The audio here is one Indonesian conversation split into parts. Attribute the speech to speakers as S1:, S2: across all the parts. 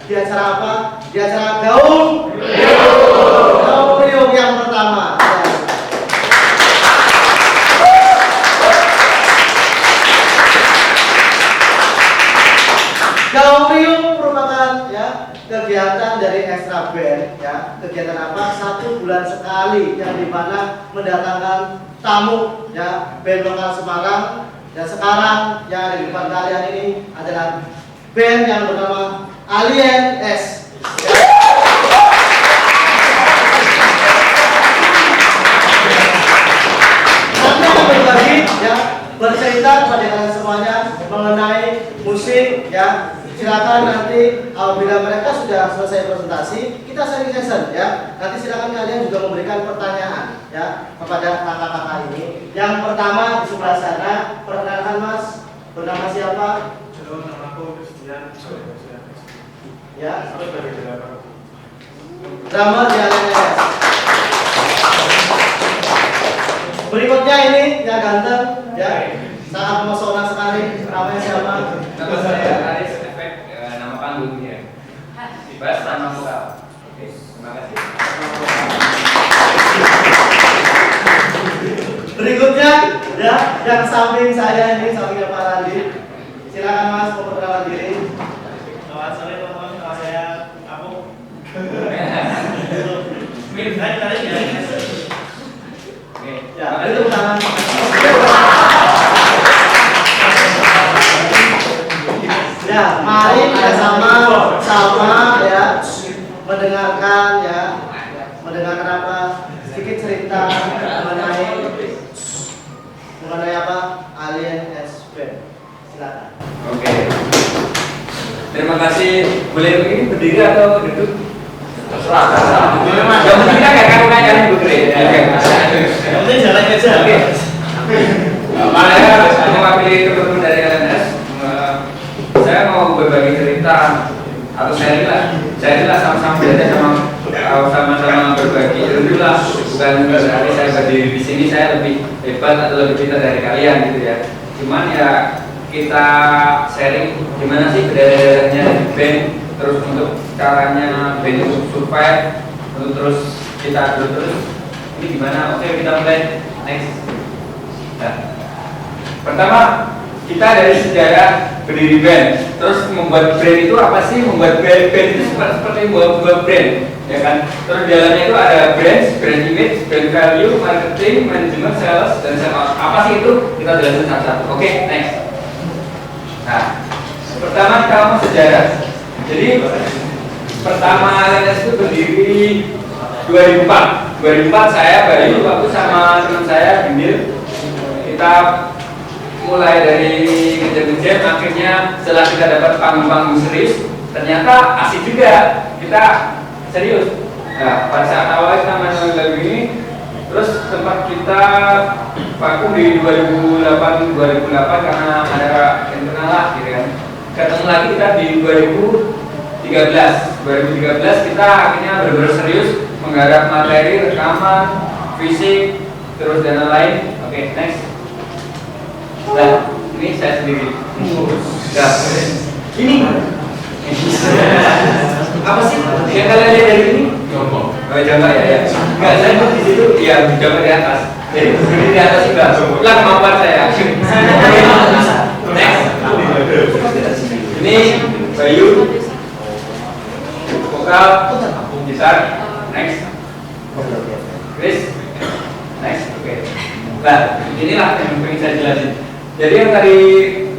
S1: di acara apa? Di acara Gaung Riung yang pertama. Gaung Riung merupakan ya kegiatan dari Extra Band ya. Kegiatan apa? 1 bulan sekali yang dimana mendatangkan tamu ya band lokal Semarang. Dan sekarang yang ada di depan kalian ini adalah band yang bernama Alien S. Kami akan berbagi ya, bercerita kepada kalian semuanya mengenai musik ya. Silakan nanti apabila mereka sudah selesai presentasi, kita sharing session ya. Nanti silakan kalian juga memberikan pertanyaan ya kepada kakak-kakak ini. Yang pertama di sebelah sana, perkenalkan Mas, bernama siapa?
S2: Halo, nama aku Christian.
S1: Ya.
S2: Aku sebagai drummer.
S1: Drummer di LNS. Berikutnya ini yang ganteng ya, sangat memesona sekali. Namanya siapa?
S3: Nama saya Aris Efek, nama panggung ya. Bas sama muka. Oke, terima kasih.
S1: Berikutnya ya, yang samping saya ini, sampingnya Pak Randi. Silakan Mas memperkenalkan diri.
S2: Selamat sore teman-teman, nama saya Apung.
S3: Mirip
S2: Tadi ya.
S3: Oke,
S1: Ya, itu tangan. Ya, mari kita sama ya mendengarkan ya, mendengarkan apa sedikit cerita mengenai apa Alien S Band. Silakan.
S3: Oke. Terima kasih. Boleh begini berdiri atau duduk? Terserah. Yang penting kan kamu kalian berdiri.
S2: Yang penting jalan aja.
S3: Oke. Saya mewakili teman-teman dari LNS. Saya mau berbagi cerita atau sharing lah sama-sama belajar sama-sama berbagi ilmu lah. Bukan berarti saya berdiri di sini saya lebih hebat atau lebih pintar dari kalian gitu ya. Cuman ya kita sharing gimana sih berdarah-darahnya di band, terus untuk caranya band untuk survive, untuk terus kita terus ini gimana? Oke, kita mulai next. Nah, pertama kita dari sejarah berdiri band, terus membuat brand itu apa sih? Membuat band itu seperti membuat brand, ya kan? Terus di dalamnya itu ada brand image, brand value, marketing, manajemen, sales, dan apa sih itu? Kita jelasin satu-satu. Oke, next. Nah, pertama kita mau sejarah. Jadi pertama LNS itu berdiri 2004. 2004 saya Bayu waktu sama teman saya Bindil, kita mulai dari ngejar-ngejar, akhirnya setelah kita dapat panggung-panggung serius, ternyata asik juga, kita serius. Nah, pada saat awal kita main lagu ini, terus tempat kita vakum di 2008 karena ada internal lah, gitu kan. Ketemu lagi kita di 2013 kita akhirnya benar-benar serius menggarap materi, rekaman, fisik, terus dan lain-lain. Oke, next. Nah, ini saya sendiri. Nah, ini apa sih yang kalian lihat dari ini? Contoh. Oh, contoh ya. Enggak, saya tuh di situ ya coba di atas. Jadi berdiri di atas juga. Lah kemampuan saya. Next. Ini Bayu, vokal, gitar. Next. Chris. Next. Oke. Nah, inilah yang ingin saya jelasin. Jadi yang tadi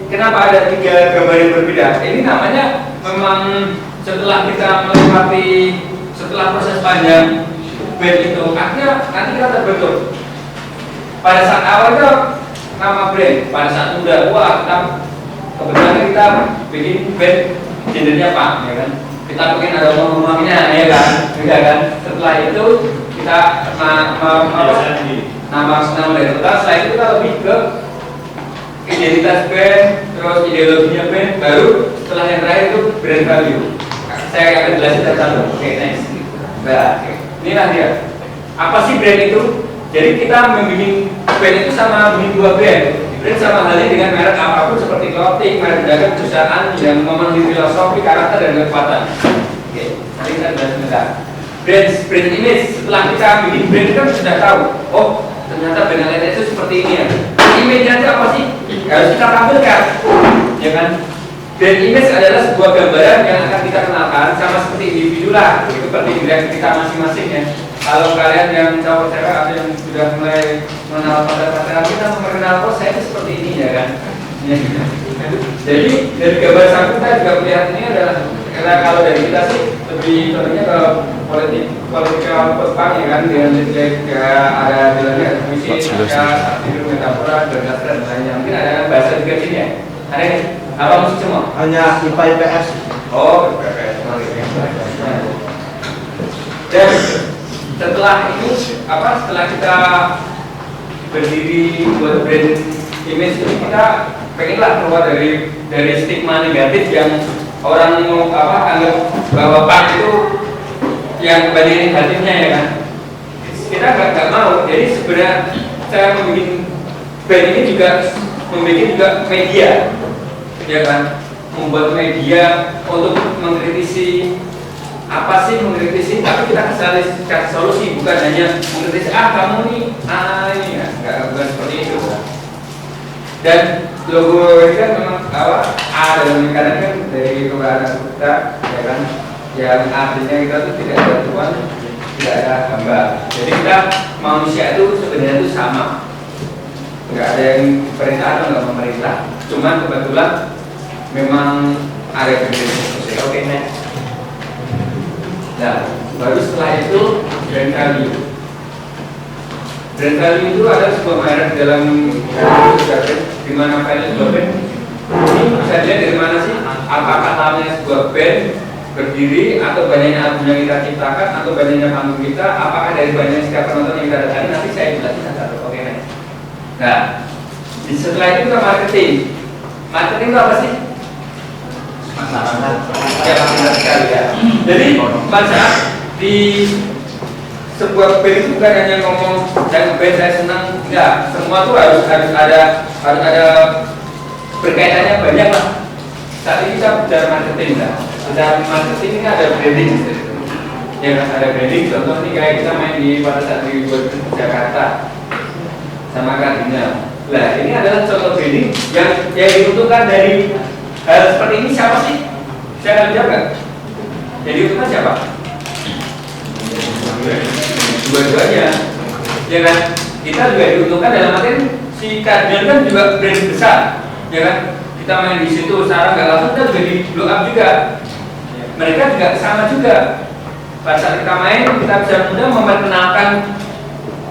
S3: kenapa ada 3 gambar yang berbeda? Ini namanya memang setelah kita melewati setelah proses panjang band itu akhirnya nanti kita terbentuk. Pada saat awal itu nama brand, pada saat udah wah kebetulan kita bikin band gendernya Pak, ya kan? Kita bikin ada ngomong-ngomongnya, ya kan? Enggak kan? Setelah itu kita nama dari total. Setelah itu kita lebih ke identitas band, terus ideologinya band, baru setelah yang terakhir itu brand value. Saya akan jelasin satu-satu. Oke, next. Nah, inilah dia. Apa sih brand itu? Jadi kita membikin band itu sama bikin 2 band. Print sama halnya dengan merek apapun seperti clothing, merek dagang, perusahaan yang memenuhi filosofi, karakter, dan kekuatan. Oke, nanti kita bahas sebentar. Brand image, setelah kita bikin brand kan sudah tahu, oh ternyata brand lain itu seperti ini ya. Image-nya itu apa sih? Harus kita tampilkan, ya kan? Brand image adalah sebuah gambaran yang akan kita kenalkan sama seperti individu lah, itu seperti brand kita masing-masing ya. Kalau kalian yang cowok-cewek atau yang sudah mulai mengenal pacar-pacaran, kita memperkenalkan saya itu seperti ini ya kan. Ya. Jadi dari gambar sang kita juga melihat ini adalah karena kalau dari kita sih lebih contohnya ke politikal petang ya kan, dengan ada bilangnya puisi, ada artikel metafora, berdasar dan lainnya. Mungkin ada bahasa juga sini ya. Ada nih apa musik semua?
S1: Hanya IPA IPS.
S3: Oh, IPS. Dan setelah itu setelah kita berdiri buat brand image ini, kita pengenlah keluar dari stigma negatif yang orang mau anggap bahwa Pak itu yang banding negatifnya ya kan. Kita nggak mau. Jadi sebenarnya saya membuat brand ini juga membuat media ya kan, membuat media untuk mengkritisi apa sih, mengkritisi, tapi kita kasih solusi, bukan hanya mengkritisi kamu nih ini ya, bukan seperti itu. Dan logo ini kan memang A dalam lingkaran kan dari keberadaan kita ya kan, yang artinya kita tuh tidak ada Tuhan, tidak ada hamba. Jadi kita manusia itu sebenarnya itu sama, nggak ada yang perintah atau nggak memerintah, cuman kebetulan memang ada berbeda. Oke, next. Nah, baru setelah itu brand value. Brand value itu adalah sebuah merek dalam di mana value sebuah brand ini bisa dilihat dari mana sih? Apakah namanya sebuah brand berdiri atau banyaknya album yang kita ciptakan atau banyaknya panggung kita? Apakah dari banyaknya setiap penonton yang kita datangi? Nanti saya jelasin satu. Oke, next. Nah, setelah itu kita marketing. Marketing itu apa sih? Ya, benar sekali ya. Jadi pada saat di sebuah band itu bukan hanya ngomong dan band saya senang, enggak. Semua tuh harus ada berkaitannya banyak lah. Saat ini kita bicara marketing lah. Bicara marketing ini ada branding. Ya kan, ada branding. Contoh nih kayak kita main pada saat di Jakarta sama Kardinal. Nah, ini adalah contoh branding yang dibutuhkan dari hal seperti ini. Siapa sih? Saya akan jawab kan? Jadi itu kan siapa? Dua-duanya. Ya kan? Kita juga diuntungkan dalam arti si Kardinal kan juga brand besar. Ya kan? Kita main di situ secara nggak langsung kita juga di blow up juga. Mereka juga sama juga. Pada saat kita main, kita bisa mudah memperkenalkan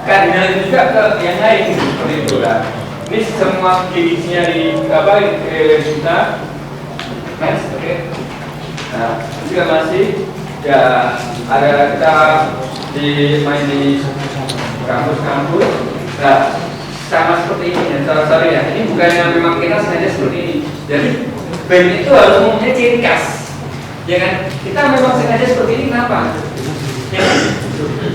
S3: Kardinal itu juga ke yang lain seperti itu kan. Ini semua giginya di kita. Next, oke. Nah, juga masih ya ada kita main di kampus-kampus. Nah, sama seperti ini ya, sorry ya. Ini bukan yang memang kita sengaja seperti ini. Jadi band itu harus mempunyai ciri khas, ya kan? Kita memang sengaja seperti ini kenapa? Ya,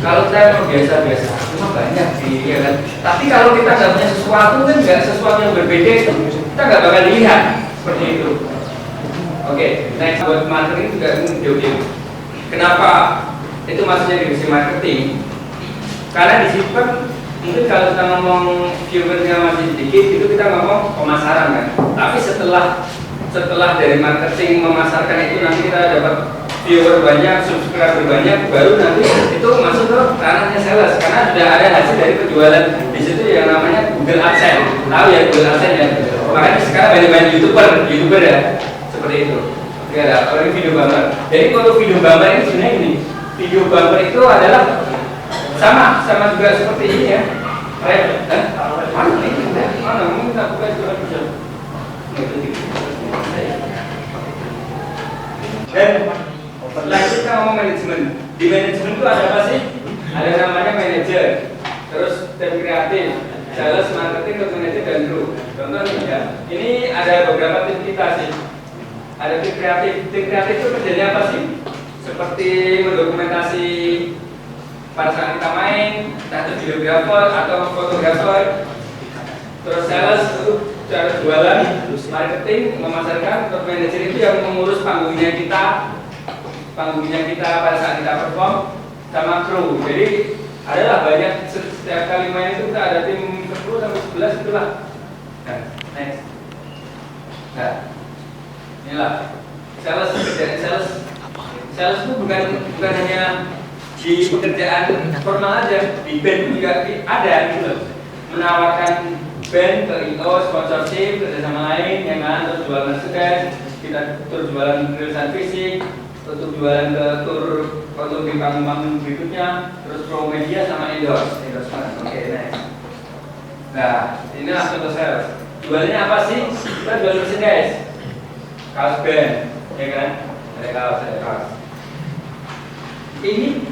S3: kalau saya memang biasa-biasa, cuma banyak sih, ya kan? Tapi kalau kita nggak punya sesuatu kan nggak sesuatu yang berbeda itu, kita nggak bakal dilihat seperti itu. Oke, next buat marketing juga jauh-jauh. Kenapa itu maksudnya divisi marketing? Karena di situ kan mungkin kalau kita ngomong viewernya masih sedikit, itu kita ngomong pemasaran kan. Tapi setelah dari marketing memasarkan itu nanti kita dapat viewer banyak, subscriber banyak, baru nanti itu masuk ke ranahnya sales karena sudah ada hasil dari penjualan di situ yang namanya Google AdSense. Tahu ya Google AdSense ya? Makanya sekarang banyak YouTuber ya. Seperti itu. Ya, ada orang video bumper. Jadi untuk video bumper ini sebenarnya ini. Video bumper itu adalah sama juga seperti ini ya. Mana ini? Mana? Mungkin kita buka itu bisa. Dan setelah kita ngomong manajemen. Di manajemen itu ada apa sih? Ada namanya manajer. Terus tim kreatif, sales, marketing, manajer dan group. Contoh nih ya. Ini ada beberapa tim kita sih. Ada tim kreatif itu kerjanya apa sih? Seperti mendokumentasi pada saat kita main, entah itu videografer atau fotografer. Terus sales itu cara jualan, marketing, memasarkan, top manager itu yang mengurus panggungnya kita pada saat kita perform sama kru. Jadi adalah banyak, setiap kali main itu kita ada tim 10 sampai 11 itulah. Nah, next. Nah, inilah sales, kerjaan sales. Sales itu bukan hanya di pekerjaan formal aja, di band juga ada gitu loh. Menawarkan band ke IO, sponsorship, kerjasama lain, yang kan, terus jualan merchandise, kita terus jualan rilisan fisik, untuk jualan ke tour untuk di panggung-panggung berikutnya, terus pro media sama endorsement. Oke, next. Nah, inilah contoh sales. Jualnya apa sih? Kita jual merchandise, kaos band, ya kan? Ada kaos. Ini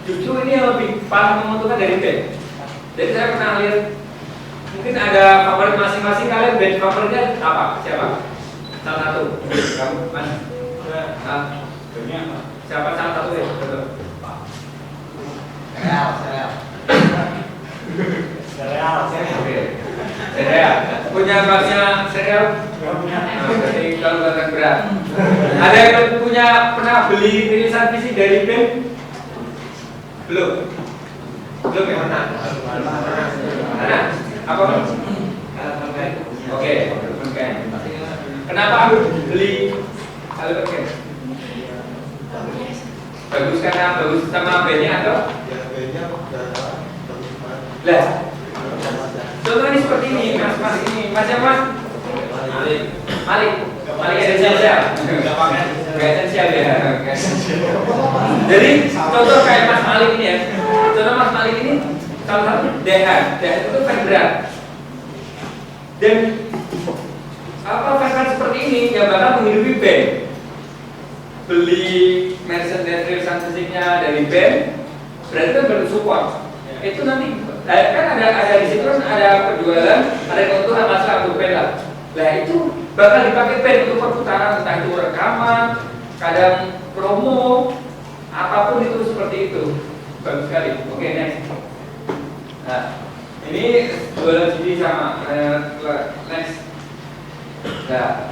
S3: justru ini yang lebih paling menguntungkan dari band. Jadi saya pernah lihat, mungkin ada favorit masing-masing, kalian band favoritnya apa? Siapa? Salah satu. Kamu, Mas? Siapa salah satu ya? Betul.
S2: Sereal.
S3: Oke. Serial. Punya masnya serial? Jadi kalau nggak berat. Ada yang pernah beli rilisan fisik dari band? Belum ya? Mana? Apa? Oke. Kenapa beli Albert Ken? Bagus karena bagus sama bandnya atau? Lah, contoh ini seperti ini, mas ini, mas siapa? Malik esensial ya? Gak esensial ya? Jadi contoh kayak Mas Malik ini ya, contoh Mas Malik ini salah satu DH itu fan berat. Dan fan seperti ini yang bakal menghidupi band. Beli merchandise rilisan fisiknya dari band, berarti kan bersupport. Itu nanti kan ada di situ kan ada penjualan, ada keuntungan masalah untuk band lah. Nah itu bakal dipakai band untuk perputaran, entah itu rekaman, kadang promo, apapun itu seperti itu. Bagus sekali. Oke, next. Nah, ini jualan CD sama next. Nah,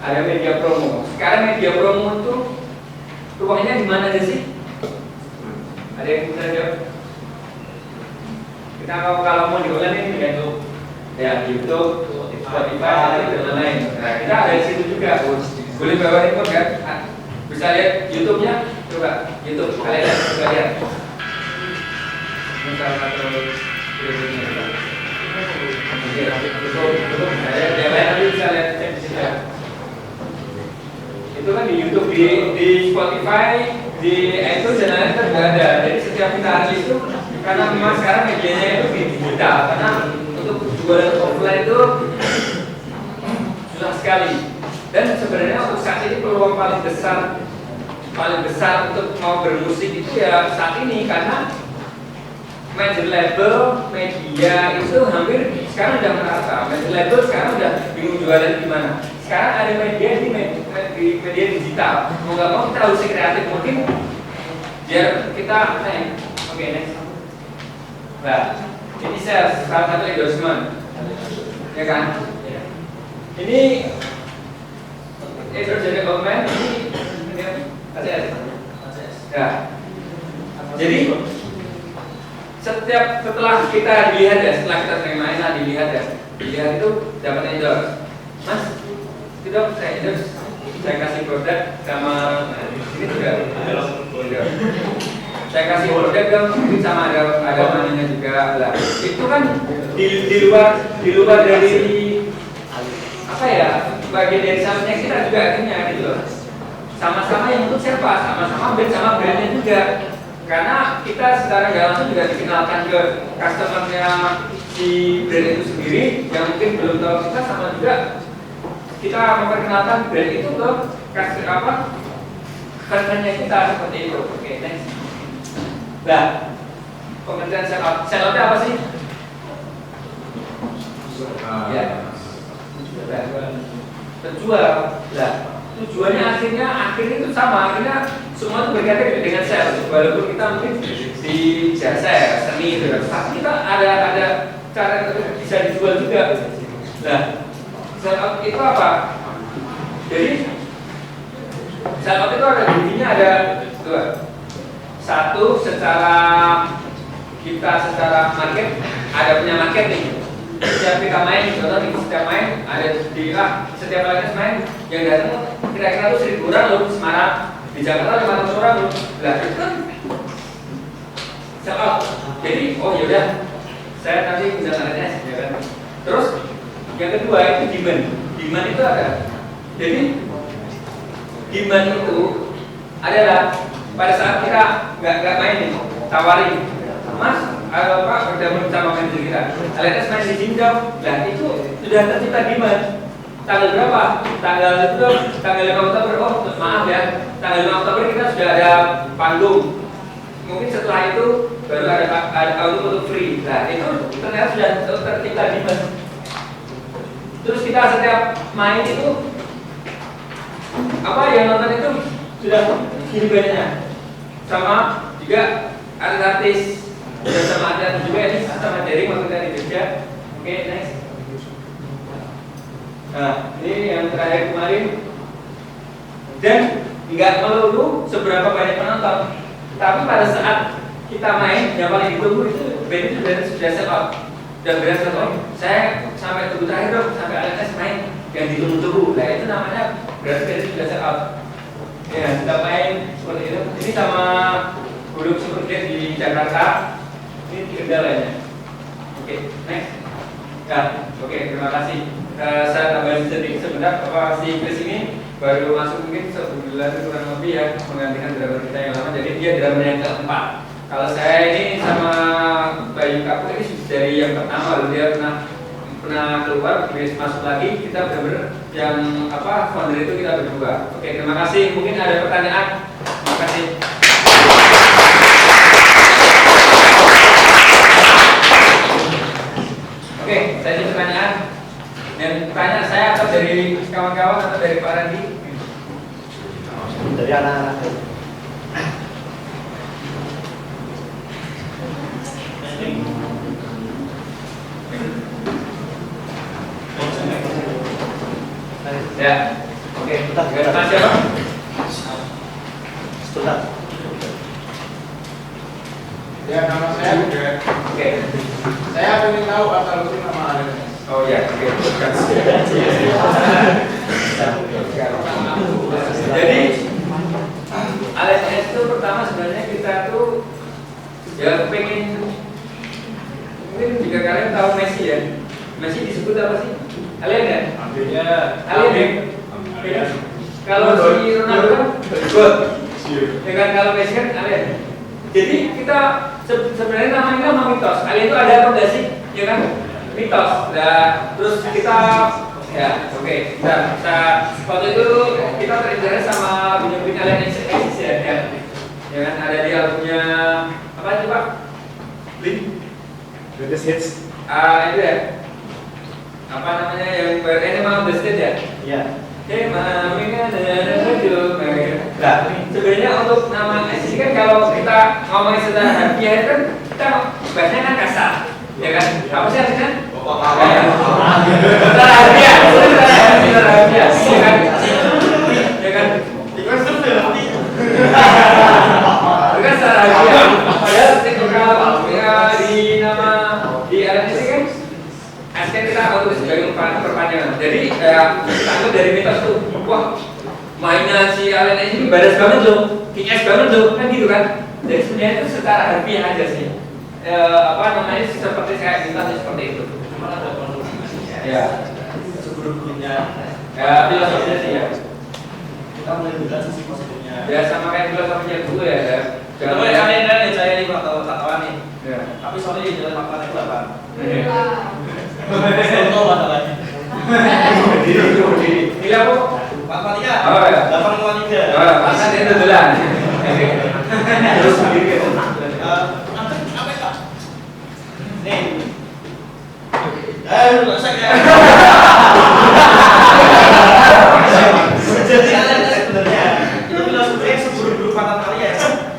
S3: ada media promo. Sekarang media promo itu ruangnya di mana aja sih? Ada yang bisa jawab? Kita kalau mau jualan ini di YouTube, ya YouTube, Spotify, dan lain-lain. Nah, kita ada di situ juga. Boleh bawa remote kan? Bisa lihat YouTube-nya? Coba YouTube kalian coba lihat. Ini salah satu videonya. YouTube, yang lain nanti bisa lihat cek di situ. Itu kan di YouTube, di Spotify, di iTunes dan lain-lain kan juga ada. Jadi setiap kita harus itu, karena memang sekarang medianya itu digital, karena untuk jualan offline itu susah sekali. Dan sebenarnya untuk saat ini peluang paling besar untuk mau bermusik itu ya saat ini, karena major label media itu hampir sekarang udah merata. Major label sekarang udah bingung jualan di mana. Sekarang ada media di media digital. Mau nggak mau kita harus kreatif mungkin biar kita naik. Oke, next. Nah, ini salah satu endorsement, ya kan? Ini endorsement development ini ACS. Ya. Jadi setelah kita dilihat ya, setelah kita terima dilihat itu dapat endorse. Mas, itu saya endorse, saya kasih produk sama ini juga. Saya kasih produk dong, mungkin sama ada mananya juga lah. Itu kan di luar dari apa ya, bagian dari salesnya kita juga akhirnya gitu loh. Sama-sama yang untuk siapa? Sama-sama band sama brandnya juga. Karena kita secara nggak langsung juga dikenalkan ke customernya si brand itu sendiri yang mungkin belum tahu kita, sama juga kita memperkenalkan brand itu ke customernya kita seperti itu. Oke, next. Nah, pengertian sell-out apa sih? Ya, penjual. Nah, tujuannya akhirnya itu sama, akhirnya semua itu berkaitan dengan sales. Walaupun kita mungkin di jasa seni itu, tapi kita ada cara bisa dijual juga. Nah, sell out itu apa? Jadi sell out itu ada intinya ada dua. Satu, secara market ada punya market nih. Setiap kita main, contoh nih, setiap main ada setiap kali main yang datang kira-kira tuh 1.000 orang loh Semarang, di Jakarta 500 orang loh. Lah itu kan sell out. Jadi oh yaudah saya nanti undang LNS ya kan. Terus yang kedua itu demand. Demand itu ada. Jadi demand itu adalah pada saat kita nggak main nih, tawarin, Mas, Pak bergabung sama manajer kita. LNS main di Jinjau, nah itu sudah tercipta demand. Tanggal berapa? Tanggal 5 Oktober. Oh maaf ya, tanggal 5 Oktober kita sudah ada panggung. Mungkin setelah itu baru ada auto free. Nah itu ternyata sudah tercipta demand. Terus kita setiap main itu apa yang nonton itu sudah gini banyaknya. Sama juga artis dan sama ada juga ini sama dari waktu dari Jogja. Oke, next. Nah ini yang terakhir kemarin. Dan nggak melulu seberapa banyak penonton, tapi pada saat kita main yang paling ditunggu itu band itu sudah sell out. Dan beres loh, saya sampai tunggu terakhir dong, sampai LNS main yang ditunggu-tunggu. Nah itu namanya berarti dari sudah sell out. Ya, kita main seperti itu. Ini sama Gudug Supergate di Jakarta. Ini di Kendal ya. Oke, next. Ya, oke, terima kasih. Saya tambahin sedikit sebentar. Apa si Chris ini baru masuk mungkin sebulan kurang lebih ya, menggantikan drummer kita yang lama. Jadi dia drummer yang keempat. Kalau saya ini sama Bayu Kapuk ini dari yang pertama, lalu dia pernah keluar, masuk lagi, kita benar-benar yang founder itu kita berdua. Oke, terima kasih. Mungkin ada pertanyaan. Terima kasih. Oke, saya ada pertanyaan. Dan pertanyaan saya atau dari kawan-kawan atau dari Pak Randi?
S1: Dari anak-anak.
S3: Ya, oke. Mas siapa?
S1: Sebentar.
S4: Ya, nama saya juga.
S3: Oke.
S4: Saya ingin tahu asal usul nama LNS.
S3: Oh ya, oke. Jadi LNS itu pertama sebenarnya kita tuh ya pengen, mungkin jika kalian tahu Messi ya, Messi disebut apa sih? Alien ya? Alien ya? Kalau si Ronaldo kan God, ya kan, kalau Messi kan alien. Jadi kita sebenarnya namanya nama mitos. Alien itu ada fondasi, ya kan? Mitos. Nah, terus kita ya, oke. Nah, waktu itu kita terinspirasi sama punya Alien Exist ya, ya kan? Ada di albumnya apa sih Pak? Blink.
S1: Greatest hits.
S3: Itu ya. Apa namanya yang Animal the State ya?
S1: Iya.
S3: Nah, sebenarnya untuk nama SC kan kalau kita ngomongin secara harfiah kan kita bahasanya kan kasar, ya kan? Apa sih artinya? Secara harfiah, secara harfiah, ya kan? Ya kan? Itu kan secara harfiah. Padahal ketika di nama di LNS kan SK kita auto sebagai perpanjangan. Jadi takut dari mitos tuh, wah mainnya si LNS ini badas banget loh, kick-ass banget loh, kan gitu kan. Jadi sebenarnya itu secara harfiah aja sih. Namanya seperti kayak mitos seperti itu. Ya.
S1: Sebelum punya.
S3: Ya, filosofinya sih ya.
S1: Kita mulai juga sisi positifnya.
S3: Ya sama kayak filosofinya dulu ya.
S1: Kalau kalian kan saya nih atau kawan nih.
S3: Ya.
S1: Tapi soalnya di dalam makanan itu apa?
S4: Contoh masalahnya.
S3: Ini apa?
S1: 4,3.
S3: Oh ya.
S1: 8,3.
S3: Oh, masa dia tebelan. Terus sendiri.
S1: Apa itu? Nih. Lu saya. Jadi sebenarnya itu filosofinya sebelum patah kali ya.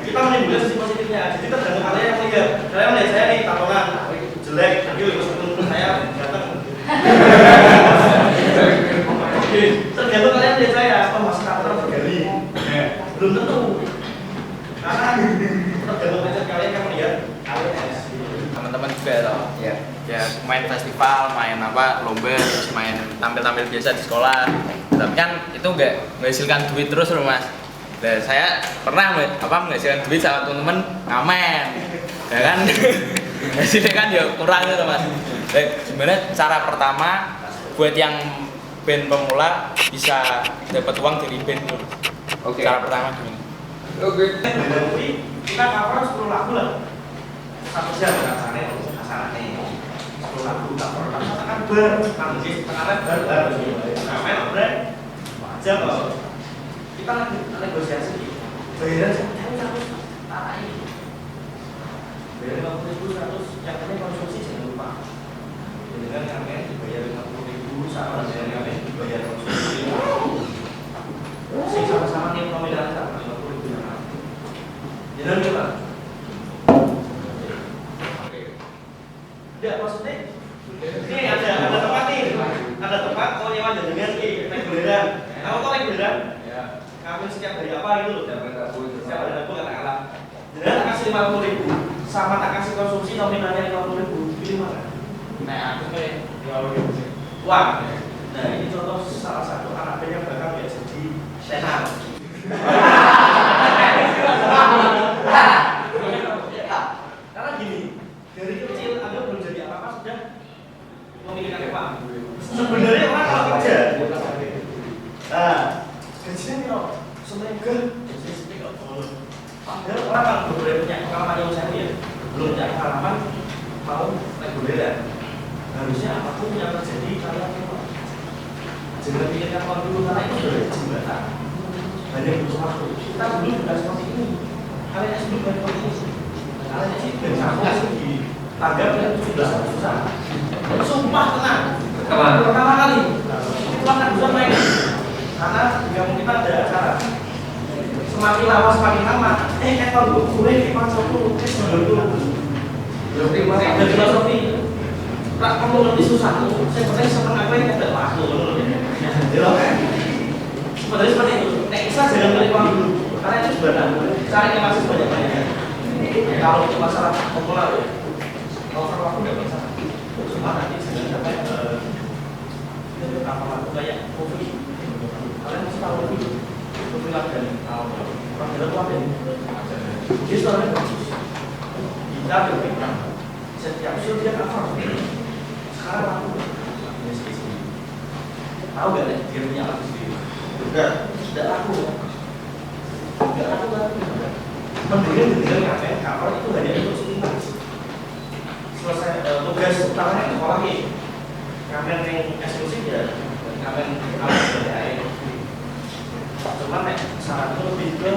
S1: Kita menimbulkan sisi positifnya. Jadi tergantung kalian yang melihat. Kalian melihat saya nih tatongan jelek, tapi meskipun saya datang.
S5: main festival, main apa lomba, terus main tampil-tampil biasa di sekolah. Tapi kan itu nggak menghasilkan duit terus loh mas. Dan saya pernah menghasilkan duit sama teman-teman ngamen, ya kan? Hasilnya kan ya kurang gitu mas. Dan sebenarnya cara pertama buat yang band pemula bisa dapat uang dari band itu.
S3: Oke.
S5: Cara pertama gimana?
S3: Oke.
S2: Kita cover 10 lagu lah. 1 jam rasanya asalnya 10 lagu cover. Kan bertanggung sekarang bar main bre. Jam loh. Kita lagi negosiasi. Bayaran satu tarai. Bayar 50.000 yang penting konsumsi jangan lupa. Dengan kami dibayar 50.000 sama dengan kami dibayar konsumsi. Sing sama-sama nih nominal sama 50.000 nama. Jangan lupa. Ya maksudnya ini ada tempat nih, ada tempat kau nyewa dengan naik beneran. Kamu tahu naik beneran?
S3: Ya.
S2: Kamu setiap hari apa gitu loh? Setiap hari aku katakanlah. Beneran tak kasih 50.000 sama tak kasih konsumsi nominalnya 50.000, pilih mana?
S5: Nah aku kayak
S2: Wah, nah ini contoh salah satu anak band yang bakal jadi tenar. Karena gini, dari kecil Anda belum jadi apa-apa sudah memikirkan uang. Sebenarnya orang kalau kerja, nah gajinya nih loh, seminggu, padahal orang kalau boleh punya pengalaman yang saya ya, belum punya pengalaman mau reguleran. Harusnya apapun yang terjadi kalian coba jangan pikirkan uang dulu karena itu sudah jembatan banyak butuh waktu. Kita dulu sudah seperti ini, kalian sebelum banyak seperti ini, kalian sih dari kampus di tanggap dan sudah susah. Sumpah tenang. Pertama kali itu akan bisa main karena jika kita ada acara semakin lama kalau gue masuk dulu ada filosofi. Tak perlu ngerti susah tuh. Saya percaya senang apa yang ada waktu. Sebenarnya seperti itu. Nek bisa jangan balik uang dulu. Karena itu sebenarnya cari masih banyak. Kalau itu masalah populer ya. Kalau waktu nggak masalah. Cuma nanti jangan sampai apa lagu kayak kopi. Kalian mesti tahu kopi lagu dari tahun. Orang bilang tuh ada. Dia suaranya bagus. Kita berpikir setiap show dia cover. Sekarang aku tahu gak nih dia punya lagu sendiri? Tidak laku. Mendingan ngapain cover itu hanya untuk syuting. Selesai tugas utamanya di sekolah nih. Ngamen yang eksklusif ya, ngamen alat budaya. Cuman nih saran itu lebih ke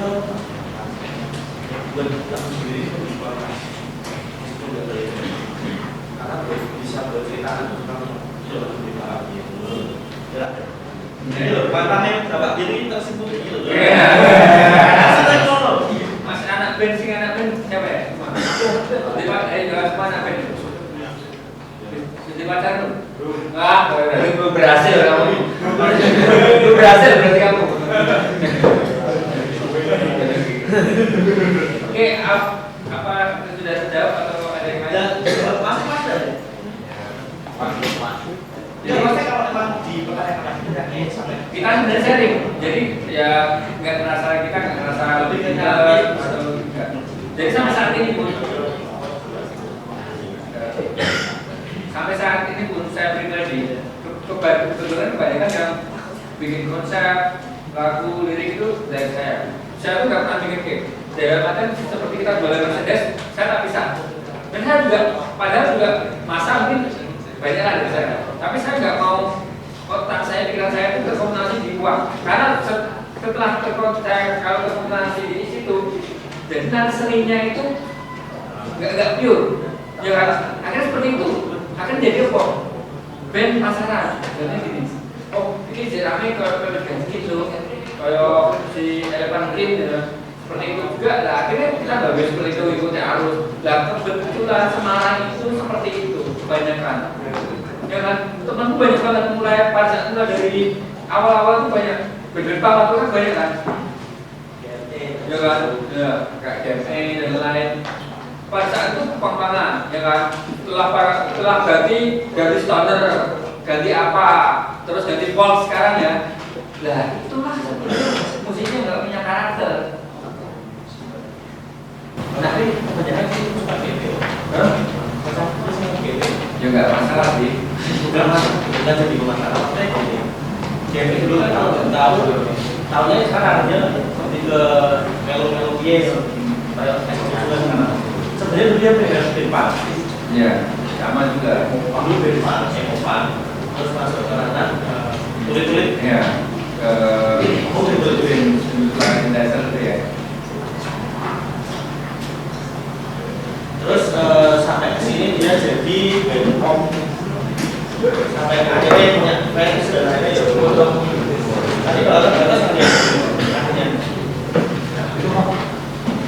S2: buat lagu sendiri itu lebih kualitas. Itu nggak boleh. Karena bisa bercerita tentang itu lebih baik gitu. Ya. Ini loh, matanya dapat diri tersebut gitu loh.
S3: Mas anak band siapa ya? Jelas mana band? Jadi pacar lu? Belum berhasil kamu. Belum berhasil berarti kamu. Oke, apa sudah terjawab atau ada yang lain?
S2: Masih ada. Ya, maksudnya kalau memang di pertanyaan
S3: kita sebenarnya sharing, jadi ya nggak merasa lebih kenal atau enggak. Jadi sampai saat ini pun saya pribadi kebetulan kebanyakan yang bikin konsep lagu lirik itu dari saya tuh nggak pernah bikin game. Dalam artian seperti kita jualan Mercedes, saya nggak bisa. Dan saya juga, padahal juga masa mungkin banyak lah dari saya. Tapi saya nggak mau otak saya, pikiran saya itu terkonsentrasi di uang. Karena setelah kalau terkonsentrasi di situ, jadi seninya itu nggak pure. Ya kan? Akhirnya seperti itu. Akhirnya jadi apa? Band pasaran. Jadi gini. Oh, ini jerame kalau gitu. Kayak si Elephant Print ya. Seperti itu juga lah. Akhirnya kita nggak bisa seperti itu ikuti arus. Lah kebetulan Semarang itu seperti itu kebanyakan. Ya kan, temanku banyak banget mulai dari awal-awal tuh banyak. Band Pawat tuh kan banyak kan. Ya kan, ya kayak DME dan lain. pada saat itu pang-pangan, ya kan? Setelah ganti stoner, ganti apa, terus ganti folk sekarang ya. Lah itulah sebenarnya musiknya nggak punya karakter.
S2: Tapi kebanyakan sih suka gitu.
S3: Ya nggak masalah sih.
S2: Bukan masalah, bukan jadi masalah. Maksudnya gini, game itu dulu kan tahunya sekarang dia seperti ke melo-melo yes, kayak sebenarnya dulu dia punya depan.
S3: Ya, sama juga.
S2: Dulu depan, opan, terus masuk ke ranah kulit-kulit.
S3: Ya,
S2: Kulit-kulit.
S3: dasar itu ya.
S2: Terus sampai ke sini dia jadi band pop. Sampai akhirnya punya fans dan akhirnya ya untuk tadi kalau batas kan ya akhirnya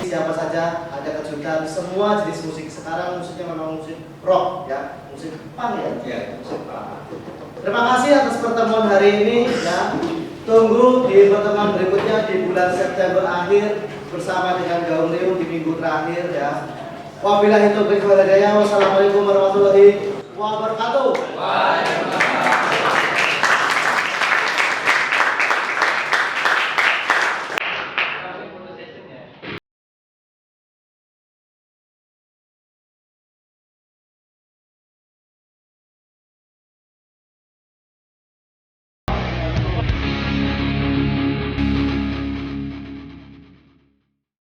S1: Siapa saja ada kejutan, semua jenis musik sekarang musiknya memang musik rock ya, musik punk ya.
S3: Ya.
S1: Musik punk. Terima kasih atas pertemuan hari ini ya. Tunggu di pertemuan berikutnya di bulan September akhir bersama dengan Gaung Liung di minggu terakhir ya. Wabillahi taufiq wal hidayah. Wassalamualaikum warahmatullahi wabarakatuh.
S3: Waalaikumsalam.